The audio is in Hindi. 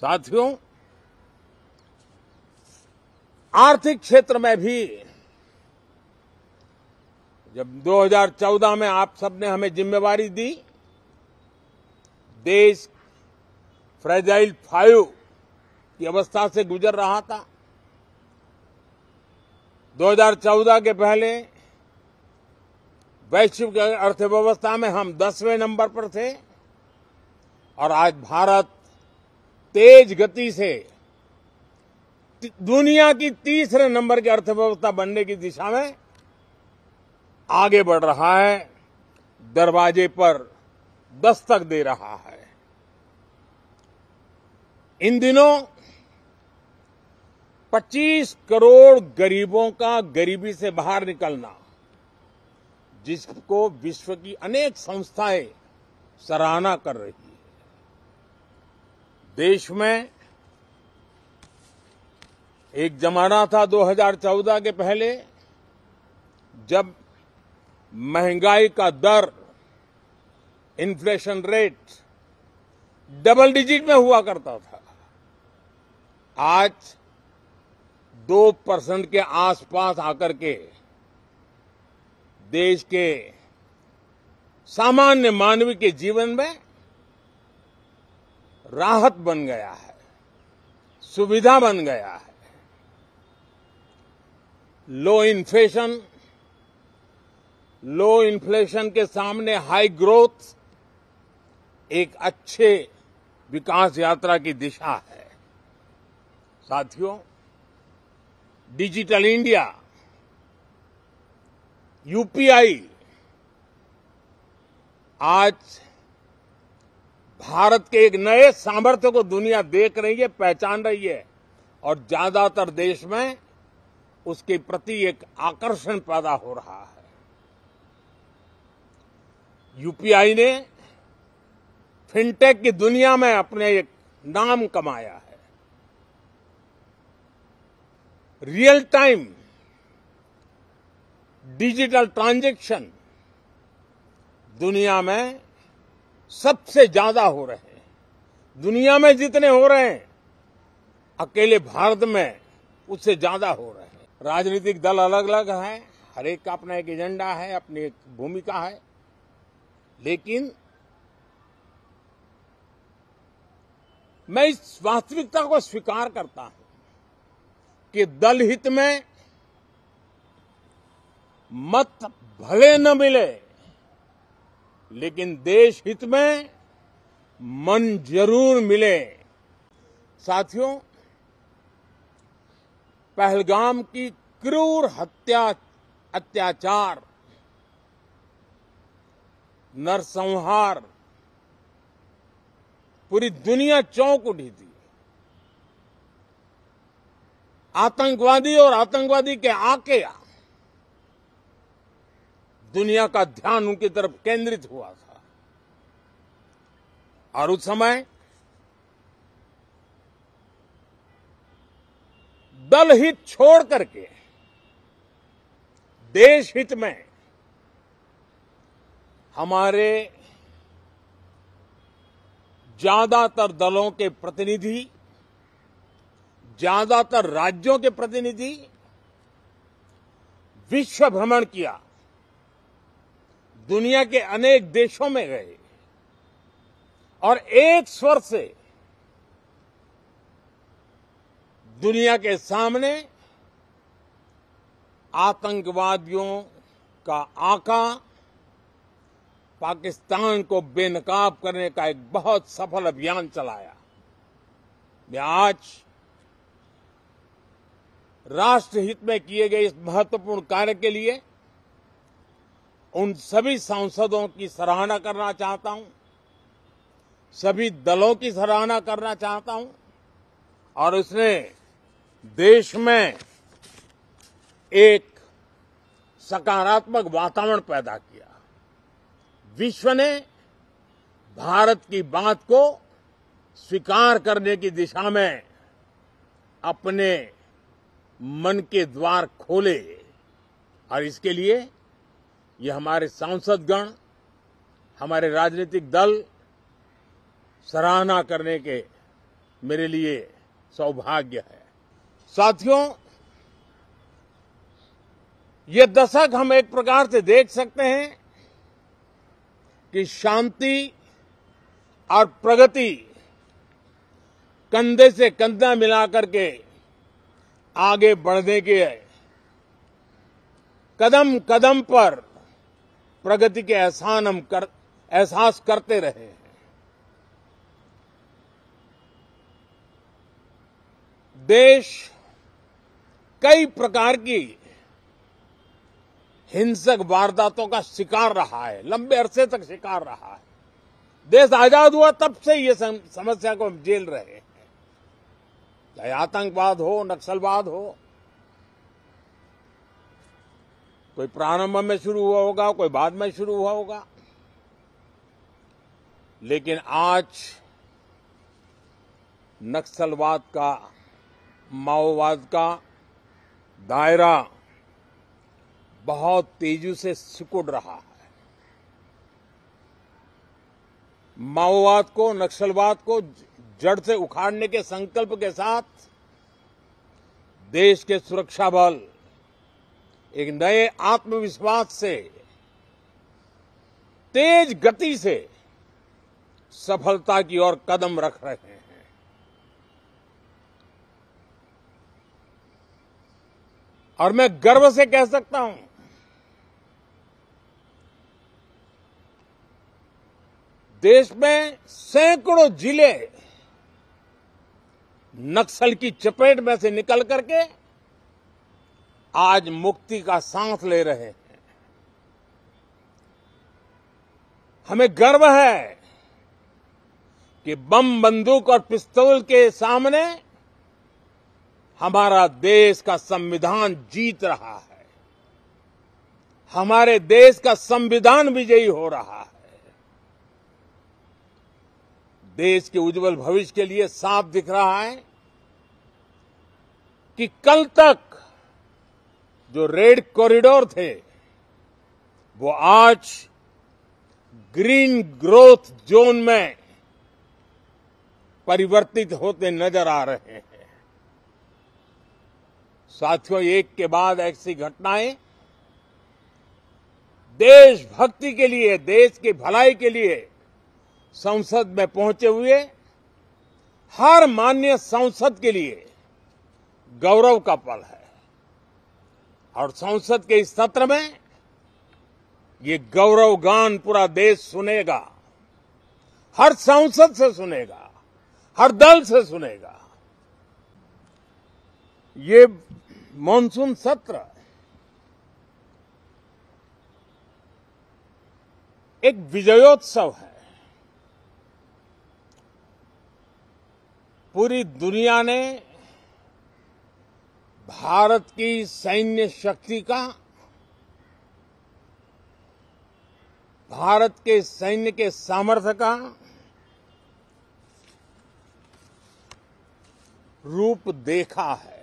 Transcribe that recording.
साथियों, आर्थिक क्षेत्र में भी जब 2014 में आप सबने हमें जिम्मेवारी दी, देश फ्रेजाइल 5 की अवस्था से गुजर रहा था। 2014 के पहले वैश्विक अर्थव्यवस्था में हम 10वें नंबर पर थे और आज भारत तेज गति से दुनिया की तीसरे नंबर की अर्थव्यवस्था बनने की दिशा में आगे बढ़ रहा है, दरवाजे पर दस्तक दे रहा है। इन दिनों 25 करोड़ गरीबों का गरीबी से बाहर निकलना, जिसको विश्व की अनेक संस्थाएं सराहना कर रही है। देश में एक जमाना था 2014 के पहले, जब महंगाई का दर, इन्फ्लेशन रेट डबल डिजिट में हुआ करता था। आज 2% के आसपास आकर के देश के सामान्य मानव के जीवन में राहत बन गया है, सुविधा बन गया है। लो इन्फ्लेशन के सामने हाई ग्रोथ एक अच्छे विकास यात्रा की दिशा है। साथियों, डिजिटल इंडिया, यूपीआई आज भारत के एक नए सामर्थ्य को दुनिया देख रही है, पहचान रही है और ज्यादातर देश में उसके प्रति एक आकर्षण पैदा हो रहा है। यूपीआई ने फिनटेक की दुनिया में अपने एक नाम कमाया है। रियल टाइम डिजिटल ट्रांजैक्शन दुनिया में सबसे ज्यादा हो रहे हैं। दुनिया में जितने हो रहे हैं, अकेले भारत में उससे ज्यादा हो रहे हैं। राजनीतिक दल अलग अलग हैं, हर एक का अपना एक एजेंडा है, अपनी एक भूमिका है, लेकिन मैं इस वास्तविकता को स्वीकार करता हूं कि दल हित में मत भले न मिले, लेकिन देश हित में मन जरूर मिले। साथियों, पहलगाम की क्रूर अत्याचार, नरसंहार पूरी दुनिया चौंक उठी थी। आतंकवादी और आतंकवादी के आके दुनिया का ध्यान उनकी तरफ केंद्रित हुआ था और उस समय दल हित छोड़ करके देश हित में हमारे ज्यादातर दलों के प्रतिनिधि, ज्यादातर राज्यों के प्रतिनिधि विश्व भ्रमण किया, दुनिया के अनेक देशों में गए और एक स्वर से दुनिया के सामने आतंकवादियों का आका पाकिस्तान को बेनकाब करने का एक बहुत सफल अभियान चलाया। मैं आज राष्ट्रहित में किए गए इस महत्वपूर्ण कार्य के लिए उन सभी सांसदों की सराहना करना चाहता हूं, सभी दलों की सराहना करना चाहता हूं और उसने देश में एक सकारात्मक वातावरण पैदा किया। विश्व ने भारत की बात को स्वीकार करने की दिशा में अपने मन के द्वार खोले और इसके लिए ये हमारे सांसदगण, हमारे राजनीतिक दल सराहना करने के मेरे लिए सौभाग्य है। साथियों, ये दशक हम एक प्रकार से देख सकते हैं कि शांति और प्रगति कंधे से कंधा मिलाकर के आगे बढ़ने के कदम कदम पर प्रगति के एहसास करते रहे हैं। देश कई प्रकार की हिंसक वारदातों का शिकार रहा है, लंबे अरसे तक शिकार रहा है। देश आजाद हुआ तब से ये समस्या को हम झेल रहे हैं, चाहे आतंकवाद हो, नक्सलवाद हो। कोई प्रारंभ में शुरू हुआ होगा, कोई बाद में शुरू हुआ होगा, लेकिन आज नक्सलवाद का, माओवाद का दायरा बहुत तेजी से सिकुड़ रहा है। माओवाद को, नक्सलवाद को जड़ से उखाड़ने के संकल्प के साथ देश के सुरक्षा बल एक नए आत्मविश्वास से, तेज गति से सफलता की ओर कदम रख रहे हैं। और मैं गर्व से कह सकता हूं, देश में सैकड़ों जिले नक्सल की चपेट में से निकल करके आज मुक्ति का सांस ले रहे हैं। हमें गर्व है कि बम, बंदूक और पिस्तौल के सामने हमारा देश का संविधान जीत रहा है, हमारे देश का संविधान विजयी हो रहा है। देश के उज्जवल भविष्य के लिए साफ दिख रहा है कि कल तक जो रेड कॉरिडोर थे, वो आज ग्रीन ग्रोथ जोन में परिवर्तित होते नजर आ रहे हैं। साथियों, एक के बाद ऐसी घटनाएं देशभक्ति के लिए, देश की भलाई के लिए संसद में पहुंचे हुए हर माननीय सांसद के लिए गौरव का पल है। और संसद के इस सत्र में ये गौरव गान पूरा देश सुनेगा, हर सांसद से सुनेगा, हर दल से सुनेगा। ये मॉनसून सत्र एक विजयोत्सव है। पूरी दुनिया ने भारत की सैन्य शक्ति का, भारत के सैन्य के सामर्थ्य का रूप देखा है।